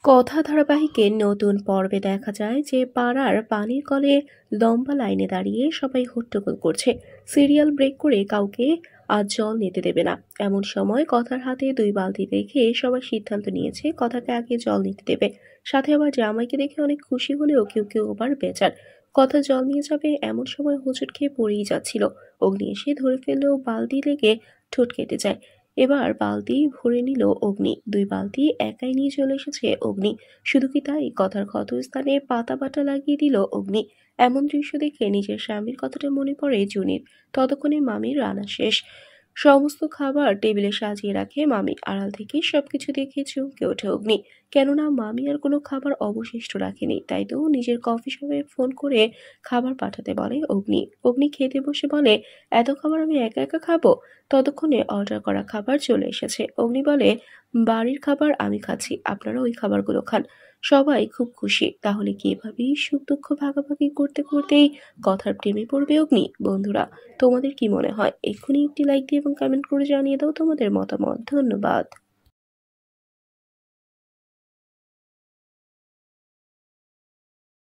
কথা ধারাবাহিকের নতুন পর্বে দেখা যায় যে পাড়ার পানির কলে লম্বা লাইনে দাঁড়িয়ে সবাই হট্টগোল করছে। সিরিয়াল ব্রেক করে কাউকে আর জল নিতে দেবে না। এমন সময় কথার হাতে 2 বালতি দেখে সবাই সিদ্ধান্ত নিয়েছে কথাকে আগে জল নিতে দেবে। সাথে আবার জামাইকে দেখে অনেক খুশি হলেও কেউ কেউ আবার বেজার। কথা জল নিয়ে যাবে এমন সময় হোঁচট খেয়ে পড়েই যাচ্ছিল। অগ্নি এসে ধরে ফেললেও বালতি লেগে ঠোঁট কেটে যায়। এবার বালতি ভরে নিল অগ্নি। 2 বালতি একাই নিয়ে চলে এসেছে অগ্নি। শুধু কি তাই, কথার ক্ষতস্থানে পাতা বাটা লাগিয়ে দিল অগ্নি। এমন দৃশ্য দেখে নিজের স্বামীর কথাটা মনে পড়ে জুনির। ততক্ষণে মামির রান্না শেষ। সমস্ত খাবার টেবিলে সাজিয়ে রাখে মামি। আড়াল থেকে সবকিছু দেখে চমকে ওঠে অগ্নি। কেননা মামি আর কোনো খাবার অবশিষ্ট রাখেনি। তাই তো নিজের কফি শপে ফোন করে খাবার পাঠাতে বলে অগ্নি। অগ্নি খেতে বসে বলে, এত খাবার আমি একা একা খাবো? ততক্ষণে অর্ডার করা খাবার চলে এসেছে। অগ্নি বলে, বাড়ির খাবার আমি খাচ্ছি, আপনারা ওই খাবারগুলো খান। সবাই খুব খুশি। তাহলে কি এভাবেই সুখ দুঃখ ভাগাভাগি করতে করতেই কথার প্রেমে পড়বে অগ্নি? বন্ধুরা, তোমাদের কি মনে হয়? এক্ষুনি একটি লাইক দিয়ে এবং কমেন্ট করে জানিয়ে দাও তোমাদের মতামত। ধন্যবাদ।